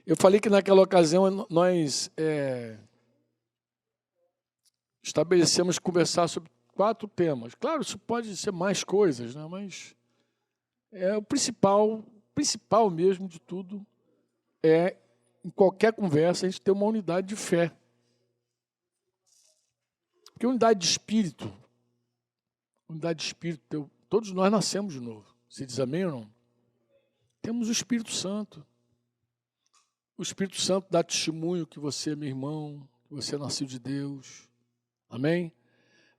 Eu falei que naquela ocasião nós estabelecemos conversar sobre 4 temas. Claro, isso pode ser mais coisas, né? Mas o principal mesmo de tudo é, em qualquer conversa, a gente ter uma unidade de fé. Porque unidade de espírito, todos nós nascemos de novo. Você diz amém ou não? Temos o Espírito Santo. O Espírito Santo dá testemunho que você é meu irmão, que você nasceu de Deus. Amém?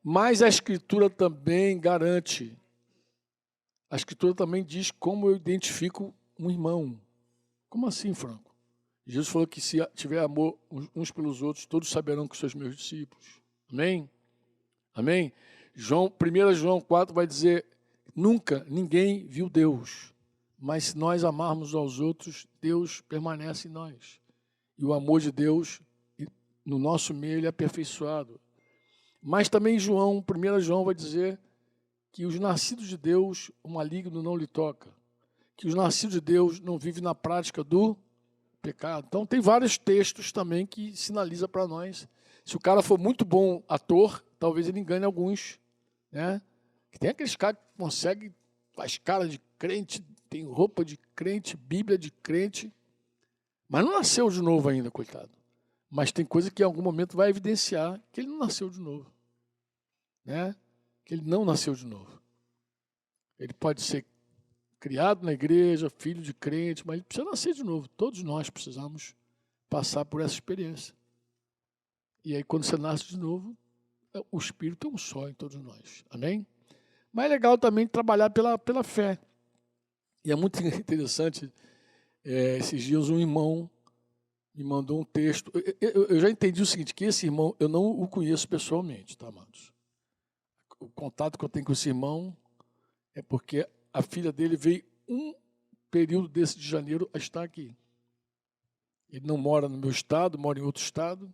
Mas a Escritura também garante. A Escritura também diz como eu identifico um irmão. Como assim, Franco? Jesus falou que se tiver amor uns pelos outros, todos saberão que são os meus discípulos. Amém? Amém? 1 João 4 vai dizer, nunca ninguém viu Deus, mas se nós amarmos aos outros, Deus permanece em nós. E o amor de Deus, no nosso meio, ele é aperfeiçoado. Mas também 1 João vai dizer que os nascidos de Deus, o maligno não lhe toca. Que os nascidos de Deus não vivem na prática do pecado. Então tem vários textos também que sinalizam para nós. Se o cara for muito bom ator, talvez ele engane alguns, né? Que tem aqueles caras que conseguem, faz cara de crente, tem roupa de crente, Bíblia de crente, mas não nasceu de novo ainda, coitado. Mas tem coisa que em algum momento vai evidenciar que ele não nasceu de novo, né? Que ele não nasceu de novo. Ele pode ser criado na igreja, filho de crente, mas ele precisa nascer de novo. Todos nós precisamos passar por essa experiência. E aí, quando você nasce de novo, o Espírito é um só em todos nós. Amém? Mas é legal também trabalhar pela fé. E é muito interessante, esses dias um irmão me mandou um texto. Eu já entendi o seguinte, que esse irmão, eu não o conheço pessoalmente, tá, amados? O contato que eu tenho com esse irmão é porque a filha dele veio um período desse de janeiro a estar aqui. Ele não mora no meu estado, mora em outro estado.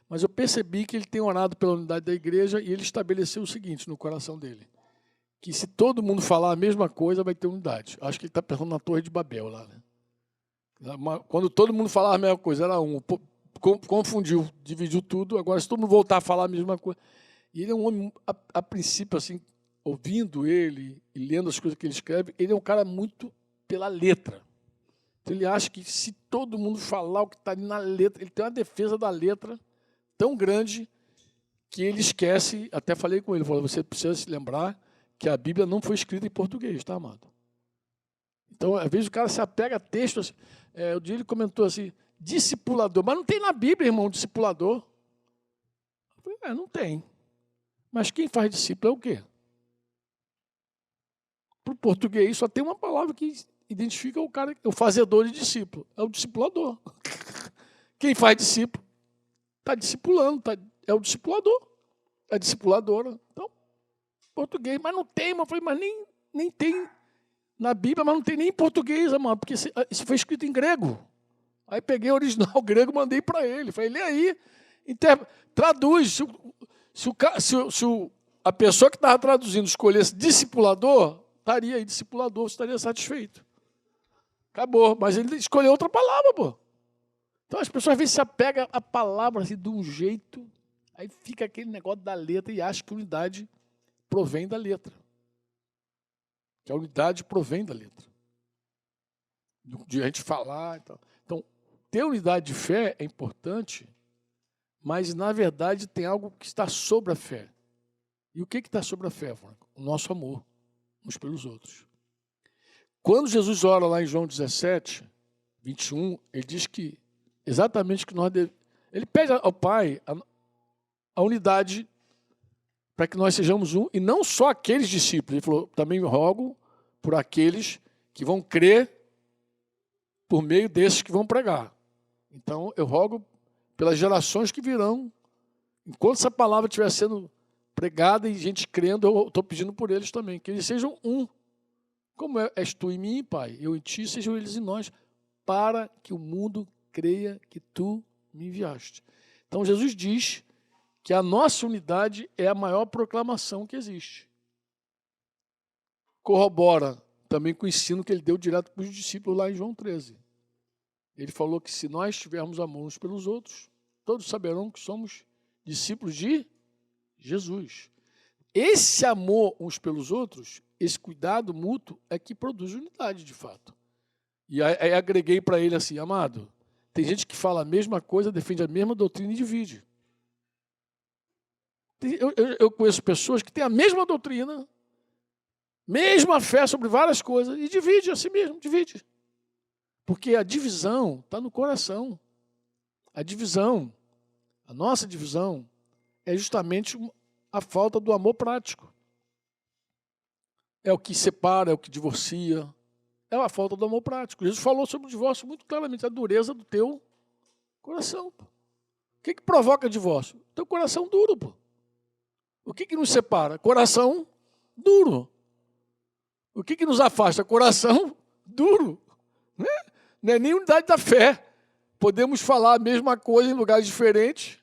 Mas eu percebi que ele tem orado pela unidade da igreja e ele estabeleceu o seguinte no coração dele, que se todo mundo falar a mesma coisa, vai ter unidade. Acho que ele está pensando na Torre de Babel lá, né? Quando todo mundo falava a mesma coisa, era um. Confundiu, dividiu tudo. Agora, se todo mundo voltar a falar a mesma coisa... E ele é um homem, a princípio, assim, ouvindo ele e lendo as coisas que ele escreve, ele é um cara muito pela letra. Então, ele acha que se todo mundo falar o que está ali na letra, ele tem uma defesa da letra tão grande que ele esquece, até falei com ele, falou, você precisa se lembrar que a Bíblia não foi escrita em português, tá, amado? Então, às vezes o cara se apega a textos, o dia ele comentou assim, discipulador, mas não tem na Bíblia, irmão, discipulador. Eu falei, não tem. Mas quem faz discípulo é o quê? Para o português só tem uma palavra que identifica o cara, o fazedor de discípulo, é o discipulador. Quem faz discípulo está discipulando, é o discipulador, é a discipuladora. Então, português, mas não tem, eu falei, mas nem tem na Bíblia, mas não tem nem em português, amado, porque isso foi escrito em grego. Aí peguei o original grego e mandei para ele. Falei, lê aí, traduz. Se a pessoa que estava traduzindo escolhesse discipulador, estaria aí, discipulador, estaria satisfeito. Acabou, mas ele escolheu outra palavra, pô. Então as pessoas às vezes se apegam à palavra assim, de um jeito, aí fica aquele negócio da letra e acha que a unidade provém da letra. Que a unidade provém da letra. De a gente falar e tal. Então, ter unidade de fé é importante, mas na verdade tem algo que está sobre a fé. E o que está sobre a fé, Franco? O nosso amor uns pelos outros. Quando Jesus ora lá em João 17, 21, ele diz que exatamente que nós devemos. Ele pede ao Pai a unidade para que nós sejamos um, e não só aqueles discípulos. Ele falou, também rogo por aqueles que vão crer por meio desses que vão pregar. Então, eu rogo pelas gerações que virão. Enquanto essa palavra estiver sendo pregada e gente crendo, eu estou pedindo por eles também, que eles sejam um. Como és tu em mim, Pai, eu em ti, sejam eles em nós, para que o mundo creia que tu me enviaste. Então, Jesus diz que a nossa unidade é a maior proclamação que existe. Corrobora também com o ensino que ele deu direto para os discípulos lá em João 13. Ele falou que se nós tivermos amor uns pelos outros, todos saberão que somos discípulos de Jesus. Esse amor uns pelos outros, esse cuidado mútuo, é que produz unidade de fato. E aí agreguei para ele assim, amado, tem gente que fala a mesma coisa, defende a mesma doutrina e divide. Eu conheço pessoas que têm a mesma doutrina, mesma fé sobre várias coisas, e divide a si mesmo, divide. Porque a divisão está no coração. A divisão, a nossa divisão, é justamente a falta do amor prático. É o que separa, é o que divorcia, é a falta do amor prático. Jesus falou sobre o divórcio muito claramente, a dureza do teu coração. Pô. O que provoca divórcio? Teu coração duro, pô. O que nos separa? Coração duro. O que nos afasta? Coração duro. Não é nem unidade da fé. Podemos falar a mesma coisa em lugares diferentes.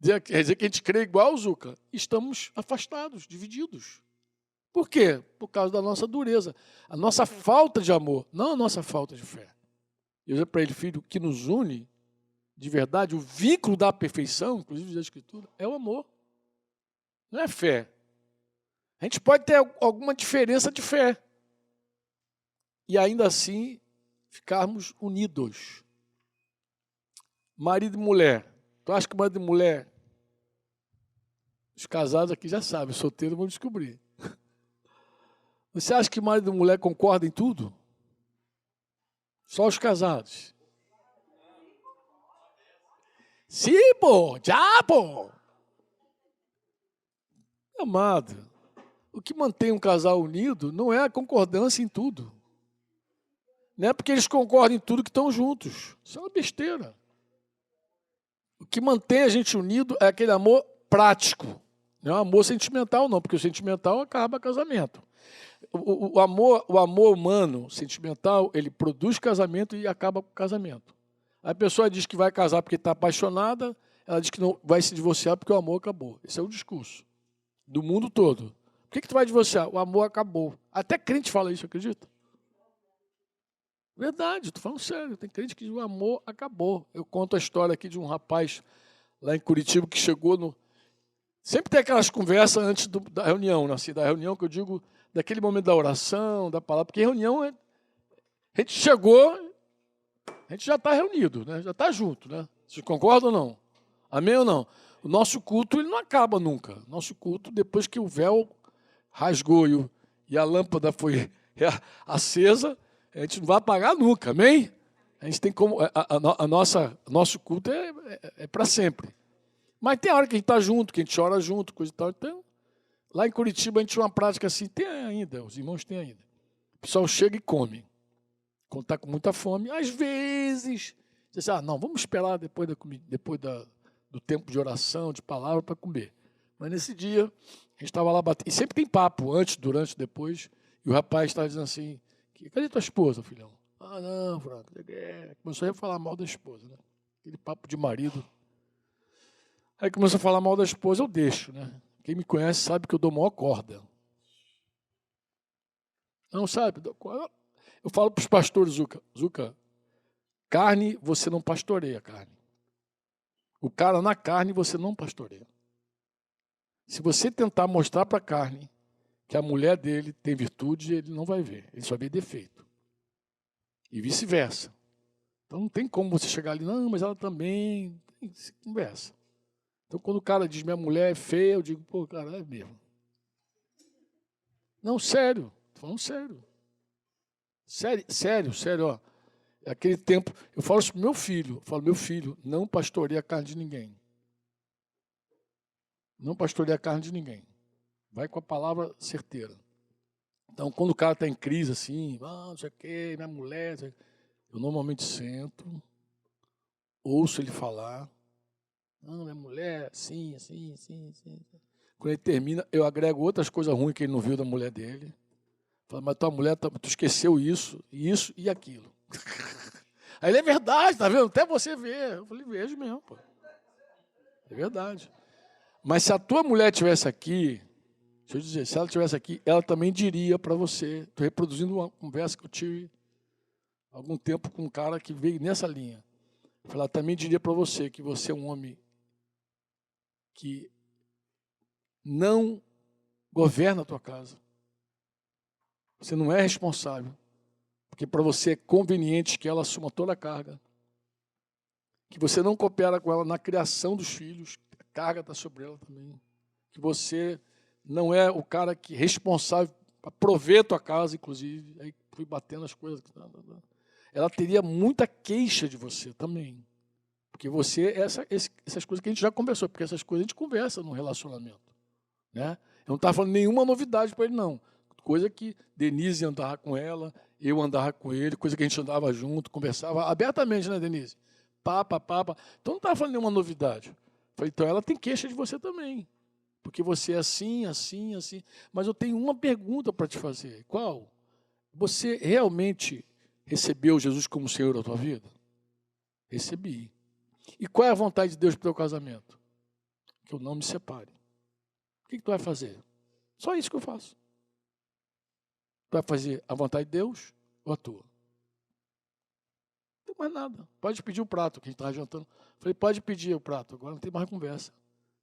Quer dizer que a gente crê igual, Zuca? Estamos afastados, divididos. Por quê? Por causa da nossa dureza. A nossa falta de amor, não a nossa falta de fé. Eu disse para ele, filho, o que nos une, de verdade, o vínculo da perfeição, inclusive da Escritura, é o amor. Não é fé. A gente pode ter alguma diferença de fé. E ainda assim, ficarmos unidos. Marido e mulher. Tu acha que marido e mulher, os casados aqui já sabem, os solteiros vão descobrir. Você acha que marido e mulher concordam em tudo? Só os casados. Sim, pô, já, pô. Amado, o que mantém um casal unido não é a concordância em tudo. Não é porque eles concordam em tudo que estão juntos. Isso é uma besteira. O que mantém a gente unido é aquele amor prático. Não é um amor sentimental, não, porque o sentimental acaba casamento. O amor humano, sentimental, ele produz casamento e acaba com casamento. A pessoa diz que vai casar porque está apaixonada, ela diz que não vai se divorciar porque o amor acabou. Esse é o discurso do mundo todo. Por que tu vai divorciar? O amor acabou. Até crente fala isso, acredita? Verdade, estou falando sério. Tem crente que diz que o amor acabou. Eu conto a história aqui de um rapaz lá em Curitiba que chegou no... Sempre tem aquelas conversas antes da reunião, assim, da reunião que eu digo, daquele momento da oração, da palavra, porque reunião, a gente chegou, a gente já está reunido, né? Já está junto, né? Vocês concordam ou não? Amém ou não? O nosso culto ele não acaba nunca. Nosso culto, depois que o véu rasgou e a lâmpada foi acesa, a gente não vai apagar nunca, amém? A gente tem como. Nosso culto é para sempre. Mas tem hora que a gente está junto, que a gente ora junto, coisa e tal. Então, lá em Curitiba a gente tinha uma prática assim, tem ainda, os irmãos têm ainda. O pessoal chega e come. Quando está com muita fome, às vezes, diz assim, não, vamos esperar depois do tempo de oração, de palavra, para comer. Mas nesse dia, a gente estava lá batendo. E sempre tem papo, antes, durante, depois. E o rapaz estava dizendo assim, cadê tua esposa, filhão? Ah, não, Franco. Começou a falar mal da esposa, né? Aquele papo de marido. Aí começou a falar mal da esposa, eu deixo, né? Quem me conhece sabe que eu dou maior corda. Não sabe? Eu falo para os pastores, Zuca, carne você não pastoreia, carne. O cara na carne você não pastoreia. Se você tentar mostrar para a carne que a mulher dele tem virtude, ele não vai ver, ele só vê defeito. E vice-versa. Então não tem como você chegar ali, não, mas ela também, se conversa. Então quando o cara diz, minha mulher é feia, eu digo, pô, cara, é mesmo. Não, sério, tô falando sério. Sério, ó. Aquele tempo, eu falo isso pro meu filho, meu filho, não pastoreia a carne de ninguém. Não pastoreia a carne de ninguém. Vai com a palavra certeira. Então, quando o cara está em crise assim, não sei o quê, minha mulher, eu normalmente sento, ouço ele falar, não, minha mulher, assim. Quando ele termina, eu agrego outras coisas ruins que ele não viu da mulher dele. Falo, mas tua mulher, tu esqueceu isso e aquilo. Aí ele, é verdade, tá vendo? Até você vê. Eu falei, vejo mesmo, pô. É verdade. Mas se a tua mulher estivesse aqui, deixa eu dizer, se ela estivesse aqui, ela também diria para você, estou reproduzindo uma conversa que eu tive algum tempo com um cara que veio nessa linha. Falar, também diria para você que você é um homem que não governa a tua casa. Você não é responsável. Porque para você é conveniente que ela assuma toda a carga. Que você não coopera com ela na criação dos filhos. A carga está sobre ela também. Que você não é o cara que é responsável para prover a tua casa, inclusive. Aí fui batendo as coisas. Ela teria muita queixa de você também. Porque você, essas coisas que a gente já conversou, porque essas coisas a gente conversa no relacionamento. Né? Eu não estava falando nenhuma novidade para ele, não. Coisa que Denise andava com ela, eu andava com ele, coisa que a gente andava junto, conversava abertamente, né, Denise? Papa. Então não estava falando nenhuma novidade. Falei, então ela tem queixa de você também. Porque você é assim. Mas eu tenho uma pergunta para te fazer. Qual? Você realmente recebeu Jesus como Senhor da tua vida? Recebi. E qual é a vontade de Deus para o teu casamento? Que eu não me separe. O que tu vai fazer? Só isso que eu faço. Tu vai fazer a vontade de Deus ou a tua? Não tem mais nada. Pode pedir o prato, que a gente estava jantando. Falei, pode pedir o prato, agora não tem mais conversa.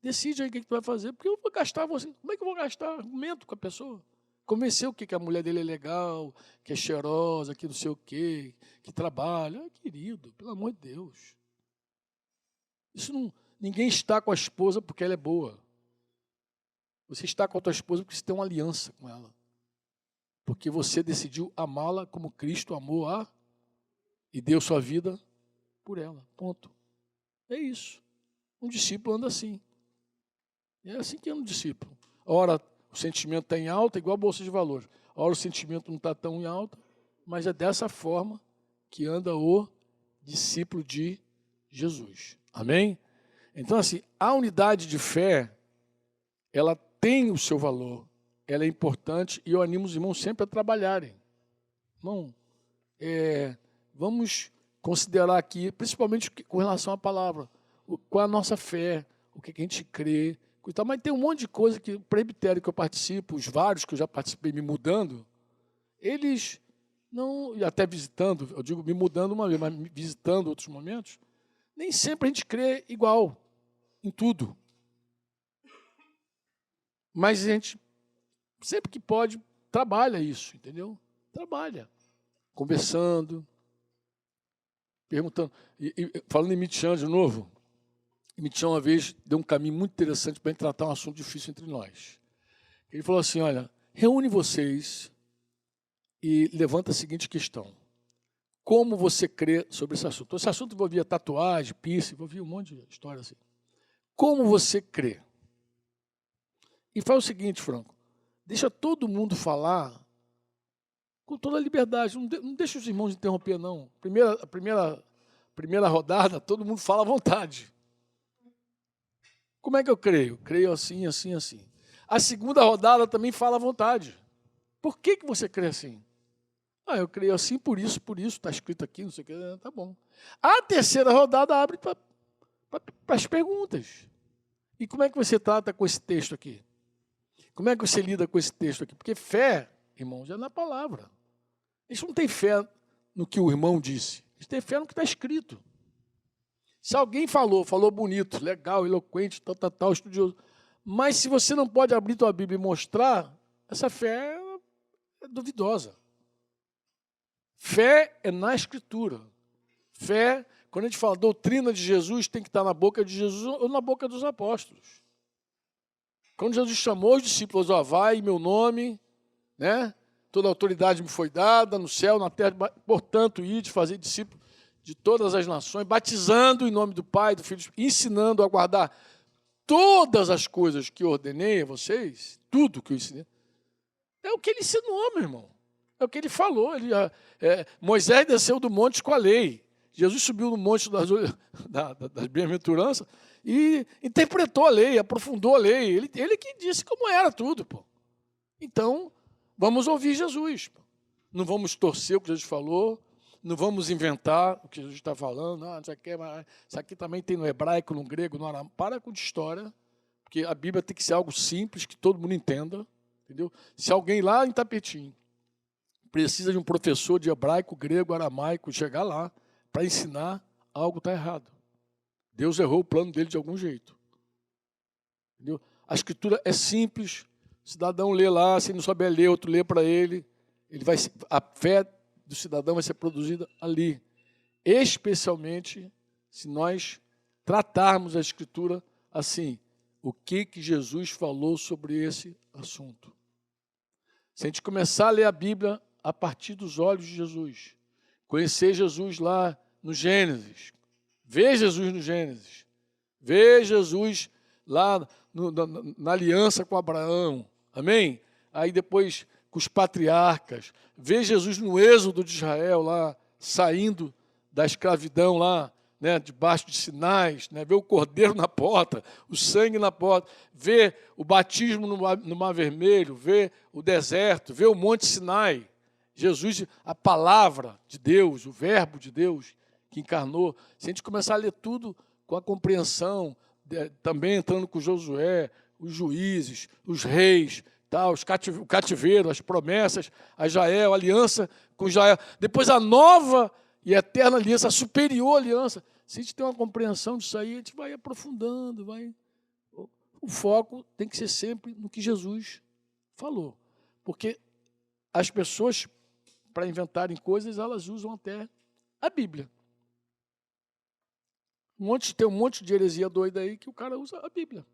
Decide aí o que tu vai fazer, porque eu vou gastar você. Como é que eu vou gastar argumento com a pessoa? Convencer o que a mulher dele é legal, que é cheirosa, que não sei o quê, que trabalha. Ah, querido, pelo amor de Deus. Isso não, ninguém está com a esposa porque ela é boa. Você está com a tua esposa porque você tem uma aliança com ela. Porque você decidiu amá-la como Cristo amou e deu sua vida por ela. Ponto. É isso. Um discípulo anda assim. É assim que anda um discípulo. Ora, o sentimento está em alta, igual a bolsa de valores. Ora, o sentimento não está tão em alta, mas é dessa forma que anda o discípulo de Jesus. Amém? Então, assim, a unidade de fé, ela tem o seu valor, ela é importante e eu animo os irmãos sempre a trabalharem. Irmão, vamos considerar aqui, principalmente com relação à palavra, qual é a nossa fé, o que a gente crê, mas tem um monte de coisa que o presbitério que eu participo, os vários que eu já participei me mudando, eles não, e até visitando, eu digo me mudando uma vez, mas visitando outros momentos, nem sempre a gente crê igual em tudo. Mas a gente, sempre que pode, trabalha isso, entendeu? Trabalha. Conversando, perguntando. Falando em Mitchan de novo, Mitchan uma vez deu um caminho muito interessante para a gente tratar um assunto difícil entre nós. Ele falou assim, olha, reúne vocês e levanta a seguinte questão. Como você crê sobre esse assunto? Esse assunto envolvia tatuagem, piercing, envolvia um monte de história assim. Como você crê? E faz o seguinte, Franco, deixa todo mundo falar com toda a liberdade, não deixa os irmãos interromper, não. Primeira rodada, todo mundo fala à vontade. Como é que eu creio? Creio assim. A segunda rodada também fala à vontade. Por que você crê assim? Eu creio assim por isso, está escrito aqui, não sei o que, tá bom. A terceira rodada abre para as perguntas. E como é que você trata com esse texto aqui? Como é que você lida com esse texto aqui? Porque fé, irmãos, é na palavra. Eles não têm fé no que o irmão disse. Eles têm fé no que está escrito. Se alguém falou bonito, legal, eloquente, tal, estudioso, mas se você não pode abrir tua Bíblia e mostrar, essa fé é duvidosa. Fé é na Escritura. Fé, quando a gente fala doutrina de Jesus, tem que estar na boca de Jesus ou na boca dos apóstolos. Quando Jesus chamou os discípulos, vai em meu nome, né? Toda a autoridade me foi dada no céu, na terra, portanto, ide fazer discípulos de todas as nações, batizando em nome do Pai, do Filho, ensinando a guardar todas as coisas que eu ordenei a vocês, tudo que eu ensinei. É o que ele ensinou, meu irmão. É o que ele falou. Moisés desceu do monte com a lei. Jesus subiu no monte das bem-aventuranças e interpretou a lei, aprofundou a lei. Ele que disse como era tudo. Pô. Então, vamos ouvir Jesus. Pô. Não vamos torcer o que Jesus falou, não vamos inventar o que Jesus está falando. Não, isso aqui também tem no hebraico, no grego, no aramaico. Para com de história, porque a Bíblia tem que ser algo simples, que todo mundo entenda. Entendeu? Se alguém lá em Tapetim precisa de um professor de hebraico, grego, aramaico, chegar lá para ensinar, algo está errado. Deus errou o plano dele de algum jeito. Entendeu? A escritura é simples, o cidadão lê lá, se não souber ler, outro lê para ele, a fé do cidadão vai ser produzida ali. Especialmente se nós tratarmos a escritura assim, o que Jesus falou sobre esse assunto. Se a gente começar a ler a Bíblia a partir dos olhos de Jesus, conhecer Jesus lá no Gênesis, ver Jesus no Gênesis, ver Jesus lá na aliança com Abraão, amém? Aí depois com os patriarcas, ver Jesus no êxodo de Israel lá, saindo da escravidão lá, né, debaixo de sinais, né, ver o cordeiro na porta, o sangue na porta, ver o batismo no Mar Vermelho, ver o deserto, ver o Monte Sinai. Jesus, a palavra de Deus, o verbo de Deus que encarnou. Se a gente começar a ler tudo com a compreensão, também entrando com Josué, os juízes, os reis, tá, o cativeiro, as promessas, a Israel, a aliança com Israel, depois a nova e eterna aliança, a superior aliança. Se a gente tem uma compreensão disso aí, a gente vai aprofundando, o foco tem que ser sempre no que Jesus falou. Porque as pessoas, para inventarem coisas, elas usam até a Bíblia. Tem um monte de heresia doida aí que o cara usa a Bíblia.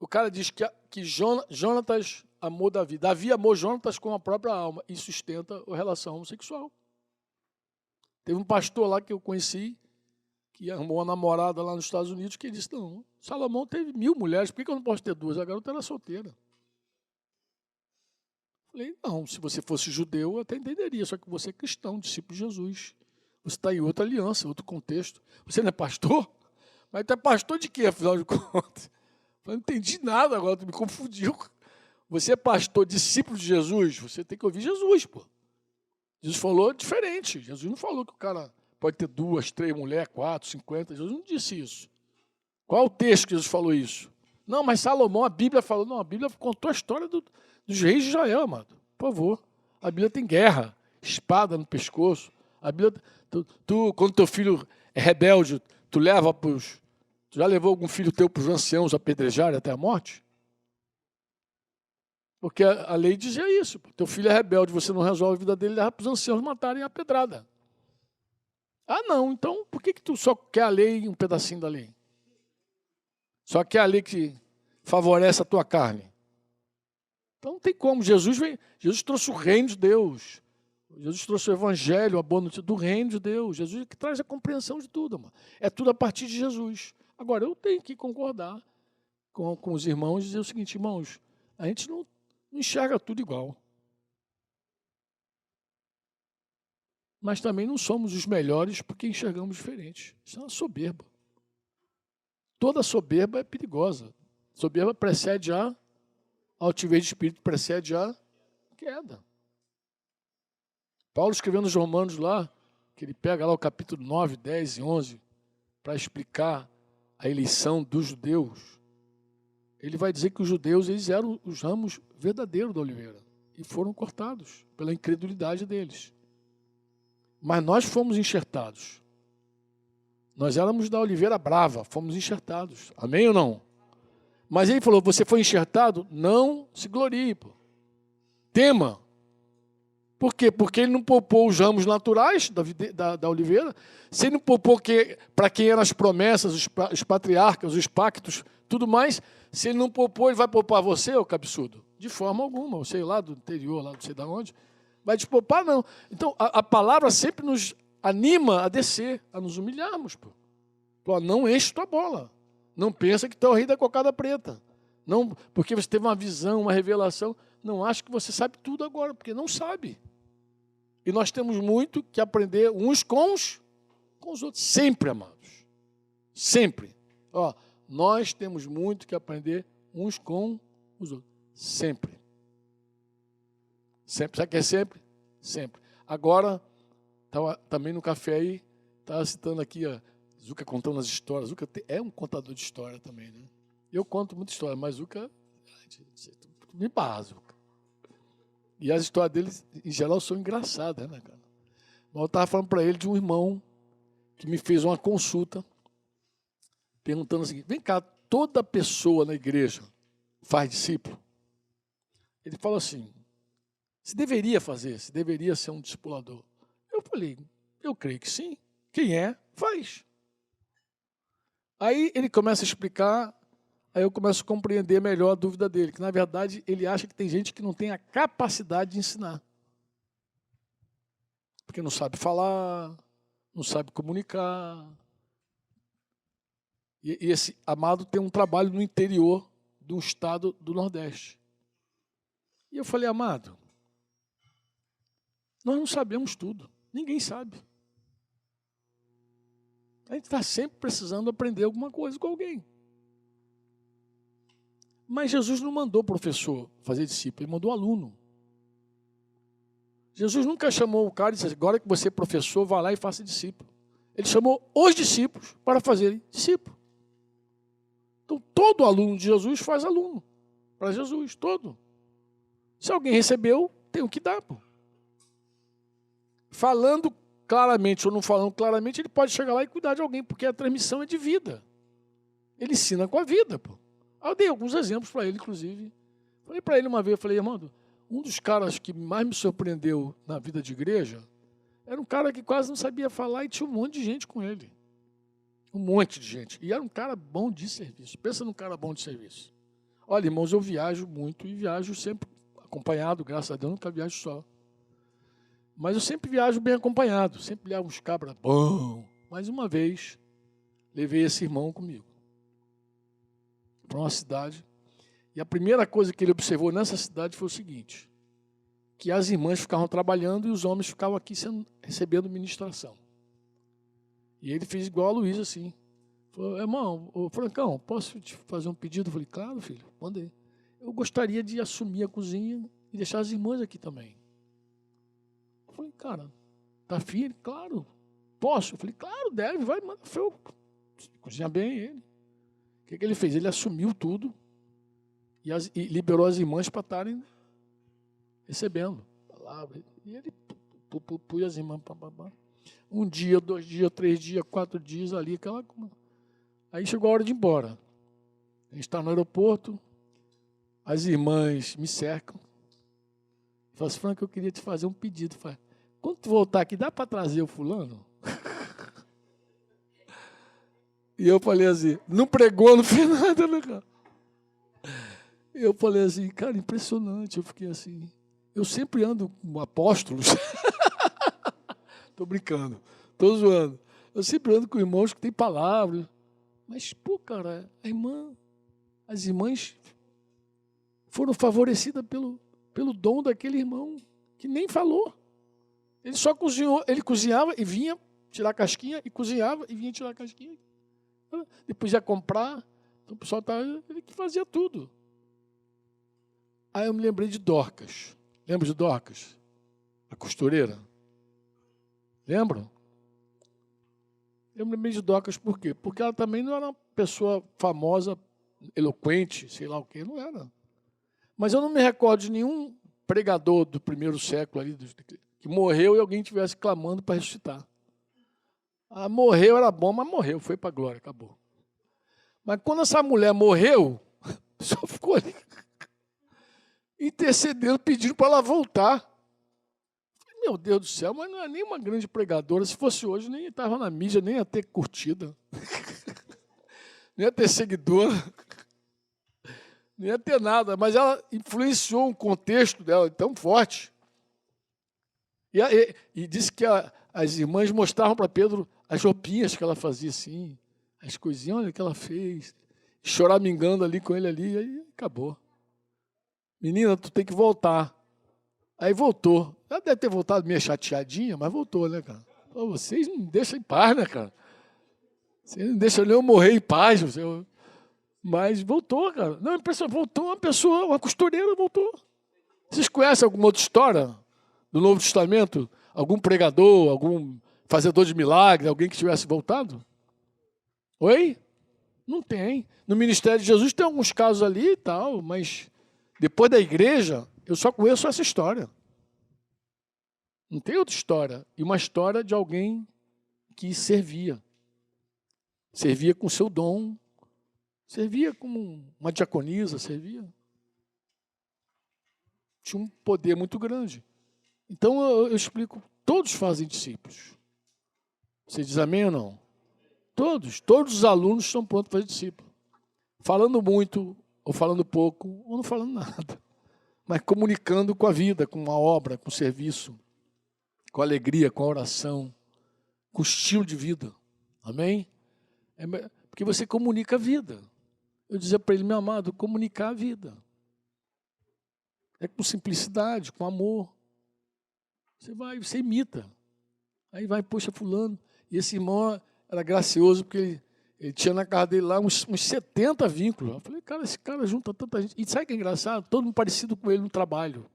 O cara diz que Jonatas amou Davi. Davi amou Jonatas com a própria alma e sustenta a relação homossexual. Teve um pastor lá que eu conheci, que arrumou uma namorada lá nos Estados Unidos, que disse, não, Salomão teve 1000 mulheres, por que eu não posso ter 2? A garota era solteira. Falei, não, se você fosse judeu, eu até entenderia, só que você é cristão, discípulo de Jesus. Você está em outra aliança, outro contexto. Você não é pastor? Mas tu é pastor de quê, afinal de contas? Eu não entendi nada agora, tu me confundiu. Você é pastor, discípulo de Jesus, você tem que ouvir Jesus, pô. Jesus falou diferente. Jesus não falou que o cara pode ter 2, 3 mulheres, 4, 50. Jesus não disse isso. Qual é o texto que Jesus falou isso? Não, mas Salomão, a Bíblia falou. Não, a Bíblia contou a história dos reis de Israel, amado. Por favor. A Bíblia tem guerra, espada no pescoço. A Bíblia, quando teu filho é rebelde, tu já levou algum filho teu para os anciãos apedrejarem até a morte? Porque a lei dizia isso. Teu filho é rebelde, você não resolve a vida dele, leva para os anciãos matarem a pedrada. Ah, não. Então, por que tu só quer a lei e um pedacinho da lei? Só quer a lei que favorece a tua carne. Então, não tem como. Jesus trouxe o reino de Deus. Jesus trouxe o evangelho, a boa notícia do reino de Deus. Jesus que traz a compreensão de tudo. Mano. É tudo a partir de Jesus. Agora, eu tenho que concordar com os irmãos e dizer o seguinte, irmãos, a gente não enxerga tudo igual. Mas também não somos os melhores porque enxergamos diferente. Isso é uma soberba. Toda soberba é perigosa. Soberba precede a altivez de espírito, precede a queda. Paulo escrevendo os Romanos lá, que ele pega lá o capítulo 9, 10 e 11, para explicar a eleição dos judeus, ele vai dizer que os judeus eles eram os ramos verdadeiros da oliveira e foram cortados pela incredulidade deles. Mas nós fomos enxertados. Nós éramos da oliveira brava, fomos enxertados. Amém ou não? Mas ele falou, você foi enxertado? Não se glorie, pô. Tema. Por quê? Porque ele não poupou os ramos naturais da oliveira. Se ele não poupou para quem eram as promessas, os patriarcas, os pactos, tudo mais, se ele não poupou, ele vai poupar você, ô cabeçudo? De forma alguma. Você lá do interior, lá não sei de onde, vai te poupar, não. Então, a palavra sempre nos anima a descer, a nos humilharmos. Pô, não enche tua bola. Não pensa que tu é o rei da cocada preta. Não, porque você teve uma visão, uma revelação. Não acha que você sabe tudo agora, porque não sabe. E nós temos muito que aprender uns com os outros. Sempre, amados. Sempre. Ó, nós temos muito que aprender uns com os outros. Sempre. Sempre. Sabe o que é sempre? Sempre. Agora, estava também no café aí, estava citando aqui, ó, Zuca contando as histórias. Zuca é um contador de história também, né? Eu conto muita história, mas Zuca me barra, Zuca. E as histórias deles, em geral, são engraçadas, né, cara? Mas eu estava falando para ele de um irmão que me fez uma consulta, perguntando o seguinte: vem cá, toda pessoa na igreja faz discípulo? Ele falou assim: se deveria fazer, se deveria ser um discipulador. Eu falei: eu creio que sim. Quem é, faz. Aí ele começa a explicar, aí eu começo a compreender melhor a dúvida dele, que na verdade ele acha que tem gente que não tem a capacidade de ensinar. Porque não sabe falar, não sabe comunicar. E esse amado tem um trabalho no interior do estado do Nordeste. E eu falei: amado, nós não sabemos tudo, ninguém sabe. A gente está sempre precisando aprender alguma coisa com alguém. Mas Jesus não mandou professor fazer discípulo, ele mandou aluno. Jesus nunca chamou o cara e disse: agora que você é professor, vá lá e faça discípulo. Ele chamou os discípulos para fazerem discípulo. Então, todo aluno de Jesus faz aluno para Jesus, todo. Se alguém recebeu, tem o que dar. Pô. Falando claramente ou não falando claramente, ele pode chegar lá e cuidar de alguém, porque a transmissão é de vida. Ele ensina com a vida. Pô. Eu dei alguns exemplos para ele, inclusive. Falei para ele uma vez, falei: irmão, um dos caras que mais me surpreendeu na vida de igreja era um cara que quase não sabia falar e tinha um monte de gente com ele. Um monte de gente. E era um cara bom de serviço. Pensa num cara bom de serviço. Olha, irmãos, eu viajo muito e viajo sempre acompanhado, graças a Deus, nunca viajo só. Mas eu sempre viajo bem acompanhado, sempre levo uns cabras bons. Mais uma vez, levei esse irmão comigo para uma cidade. E a primeira coisa que ele observou nessa cidade foi o seguinte: que as irmãs ficavam trabalhando e os homens ficavam aqui recebendo ministração. E ele fez igual a Luísa, assim. Falou: irmão, ô Francão, posso te fazer um pedido? Eu falei: claro, filho, manda aí. Eu gostaria de assumir a cozinha e deixar as irmãs aqui também. Eu falei: cara, tá afim? Ele: claro, posso? Eu falei: claro, deve, vai, manda. Cozinha bem ele. O que ele fez? Ele assumiu tudo e liberou as irmãs para estarem recebendo palavra. E ele pôs as irmãs. Um dia, 2 dias, 3 dias, 4 dias ali, aquela. Aí chegou a hora de ir embora. A gente está no aeroporto, as irmãs me cercam. Falam assim: Franco, eu queria te fazer um pedido. Fala: quando tu voltar aqui, dá para trazer o fulano? E eu falei assim: não pregou, não fez nada, né, cara? Eu falei assim: cara, impressionante. Eu fiquei assim. Eu sempre ando com apóstolos. Estou brincando, estou zoando. Eu sempre ando com irmãos que têm palavras. Mas, pô, cara, as irmãs foram favorecidas pelo dom daquele irmão que nem falou. Ele só cozinhou, ele cozinhava e vinha tirar a casquinha, e cozinhava e vinha tirar a casquinha. Depois ia comprar. Então o pessoal ele que fazia tudo. Aí eu me lembrei de Dorcas. Lembra de Dorcas? A costureira? Lembram? Eu me lembrei de Dorcas por quê? Porque ela também não era uma pessoa famosa, eloquente, sei lá o quê, não era. Mas eu não me recordo de nenhum pregador do primeiro século ali, que morreu e alguém estivesse clamando para ressuscitar. Ah, morreu, era bom, mas morreu, foi para a glória, acabou. Mas quando essa mulher morreu, só ficou ali intercedendo, pedindo para ela voltar. Meu Deus do céu, mas não é nem uma grande pregadora. Se fosse hoje, nem estava na mídia, nem ia ter curtida. Nem ia ter seguidor. Não ia ter nada. Mas ela influenciou um contexto dela tão forte. E disse que as irmãs mostravam para Pedro as roupinhas que ela fazia assim, as coisinhas, olha que ela fez. Choramingando ali com ele ali, aí acabou. Menina, tu tem que voltar. Aí voltou. Ela deve ter voltado meio chateadinha, mas voltou, né, cara? Pô, vocês não me deixam em paz, né, cara? Vocês não deixam eu morrer em paz. Mas voltou, cara. Não, voltou uma pessoa, uma costureira voltou. Vocês conhecem alguma outra história do Novo Testamento? Algum pregador, algum fazedor de milagre, alguém que tivesse voltado? Oi? Não tem. No ministério de Jesus tem alguns casos ali e tal, mas depois da igreja, Eu só conheço essa história. Não tem outra história. E uma história de alguém que servia. Servia com seu dom. Servia como uma diaconisa, servia. Tinha um poder muito grande. Então eu explico, todos fazem discípulos. Você diz amém ou não? Todos os alunos estão prontos para fazer discípulo. Falando muito, ou falando pouco, ou não falando nada. Mas comunicando com a vida, com a obra, com o serviço, com a alegria, com a oração, com o estilo de vida. Amém? Porque você comunica a vida. Eu dizia para ele, meu amado, comunicar a vida. É com simplicidade, com amor. Você imita. Aí vai, poxa, fulano. E esse irmão era gracioso, porque ele tinha na casa dele lá uns 70 vínculos. Eu falei, cara, esse cara junta tanta gente. E sabe o que é engraçado? Todo mundo parecido com ele no trabalho.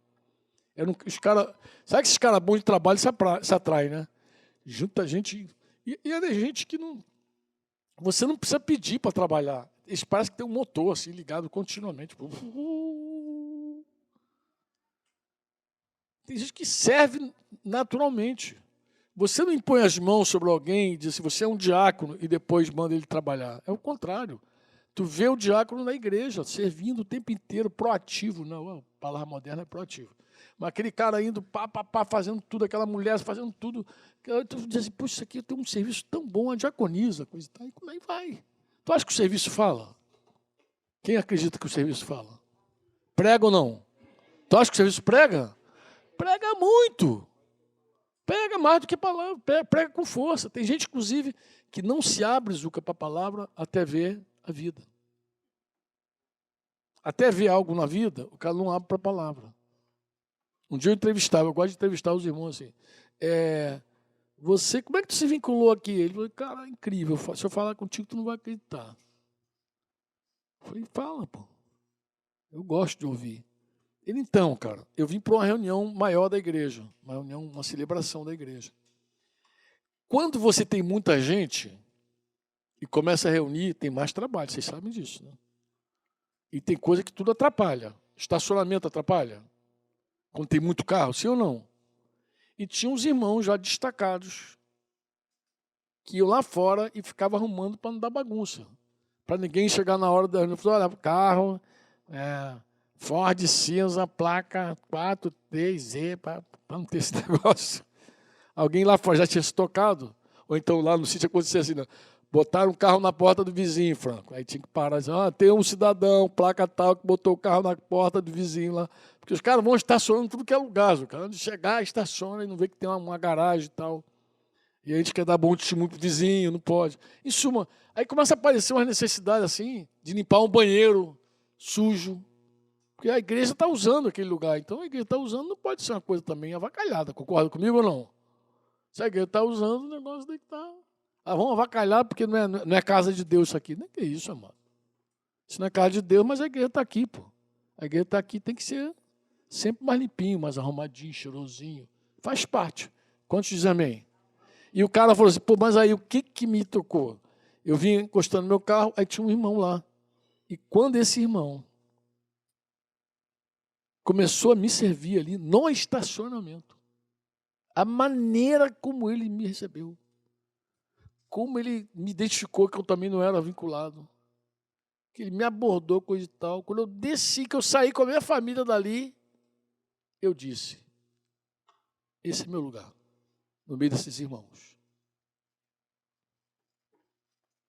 Sabe que esses caras bons de trabalho se atrai, né? Junta gente. E é gente que não. Você não precisa pedir para trabalhar. Eles parecem que tem um motor assim, ligado continuamente. Tem gente que serve naturalmente. Você não impõe as mãos sobre alguém e diz assim, você é um diácono e depois manda ele trabalhar. É o contrário. Tu vê o diácono na igreja, servindo o tempo inteiro, proativo. Não, a palavra moderna é proativo. Mas aquele cara indo, fazendo tudo, aquela mulher fazendo tudo. Tu diz assim, poxa, isso aqui tem um serviço tão bom, a diaconisa, coisa e tal. E como é que vai? Tu acha que o serviço fala? Quem acredita que o serviço fala? Prega ou não? Tu acha que o serviço prega? Prega muito. Prega mais do que palavra. Prega com força. Tem gente, inclusive, que não se abre, Zuca, para a palavra até ver a vida. Até ver algo na vida, o cara não abre para a palavra. Um dia eu gosto de entrevistar os irmãos assim. Você, como é que tu se vinculou aqui? Ele falou, cara, é incrível. Se eu falar contigo, tu não vai acreditar. Eu falei, fala, pô. Eu gosto de ouvir. Ele, então, cara, eu vim para uma reunião maior da igreja, uma celebração da igreja. Quando você tem muita gente e começa a reunir, tem mais trabalho, vocês sabem disso, né? E tem coisa que tudo atrapalha. Estacionamento atrapalha? Quando tem muito carro, sim ou não? E tinha uns irmãos já destacados que iam lá fora e ficavam arrumando para não dar bagunça. Para ninguém chegar na hora da reunião e falar, olha, carro... Ford cinza, placa 4TZ, para não ter esse negócio. Alguém lá fora já tinha se tocado? Ou então lá no sítio acontecia assim, né? Botaram um carro na porta do vizinho, Franco. Aí tinha que parar e dizer, tem um cidadão, placa tal, que botou o carro na porta do vizinho lá. Porque os caras vão estacionando tudo que é lugar. O cara, antes de chegar, estaciona e não vê que tem uma garagem e tal. E a gente quer dar bom testemunho pro vizinho, não pode. Em suma, aí começa a aparecer uma necessidade assim, de limpar um banheiro sujo. Porque a igreja está usando aquele lugar. Então, a igreja está usando, não pode ser uma coisa também avacalhada. Concorda comigo ou não? Se a igreja está usando, o negócio tem que estar... vamos avacalhar porque não é casa de Deus isso aqui. Nem que é isso, amado. Isso não é casa de Deus, mas a igreja está aqui, pô. A igreja está aqui, tem que ser sempre mais limpinho, mais arrumadinho, cheirosinho. Faz parte. Quantos dizem amém? E o cara falou assim, pô, mas aí o que me tocou? Eu vim encostando no meu carro, aí tinha um irmão lá. E quando esse irmão começou a me servir ali no estacionamento. A maneira como ele me recebeu. Como ele me identificou que eu também não era vinculado. Que ele me abordou, coisa e tal. Quando eu desci, que eu saí com a minha família dali, eu disse, esse é meu lugar, no meio desses irmãos.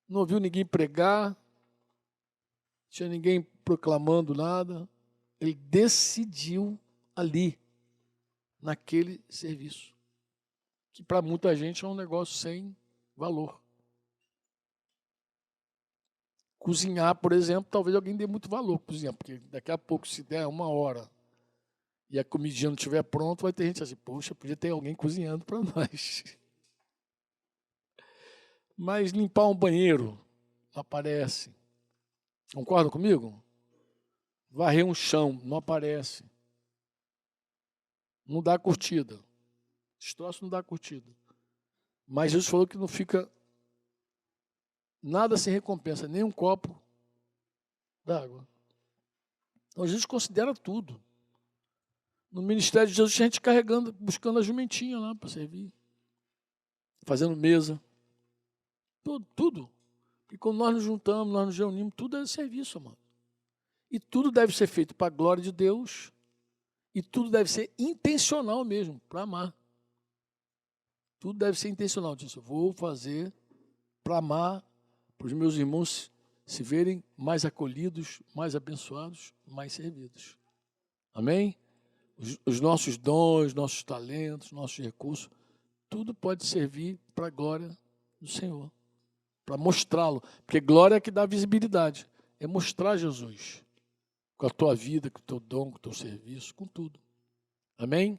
Não ouviu ninguém pregar, não tinha ninguém proclamando nada. Ele decidiu ali, naquele serviço, que para muita gente é um negócio sem valor. Cozinhar, por exemplo, talvez alguém dê muito valor para cozinhar, porque daqui a pouco, se der 1 hora e a comidinha não estiver pronta, vai ter gente assim, poxa, podia ter alguém cozinhando para nós. Mas limpar um banheiro não aparece. Concorda comigo? Varrer um chão não aparece. Não dá curtida. Esse troço não dá curtida. Mas Jesus falou que não fica nada sem recompensa, nem um copo d'água. Então Jesus considera tudo. No ministério de Jesus, tinha gente carregando, buscando a jumentinha lá para servir. Fazendo mesa. Tudo. E quando nós nos juntamos, nós nos reunimos, tudo é serviço, amado. E tudo deve ser feito para a glória de Deus. E tudo deve ser intencional mesmo, para amar. Tudo deve ser intencional. Eu vou fazer para amar, para os meus irmãos se verem mais acolhidos, mais abençoados, mais servidos. Amém? Os nossos dons, nossos talentos, nossos recursos, tudo pode servir para a glória do Senhor. Para mostrá-lo. Porque glória é que dá visibilidade. É mostrar Jesus. Com a tua vida, com o teu dom, com o teu serviço, com tudo. Amém?